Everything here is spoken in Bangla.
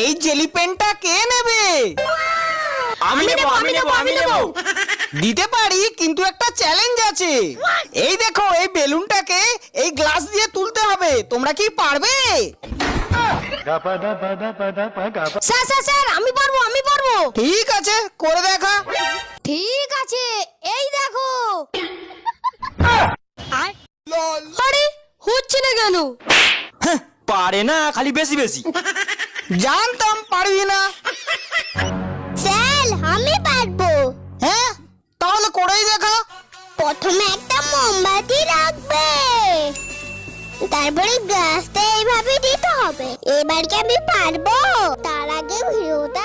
এই জেলি পেনটা কে নেবে? আমি নেব। দিতে পারি, কিন্তু একটা চ্যালেঞ্জ আছে। এই দেখো, এই বেলুনটাকে এই গ্লাস দিয়ে তুলতে হবে। তোমরা কি পারবে? স্যার আমি পারবো। ঠিক আছে, করে দেখা। ঠিক আছে, এই দেখো। আরে হচ্ছে না কেন? পারে না, খালি বেশি বেশি। জানতাম পারবি না। স্যার আমি পারবো। হ্যাঁ, তাহলে করেই দেখা। প্রথমে একটা মোমবাতি রাখবে, তারপরে গ্লাসটা এইভাবে দিতে হবে। এবার কি আমি পারবো? তার আগে ভিডিওটা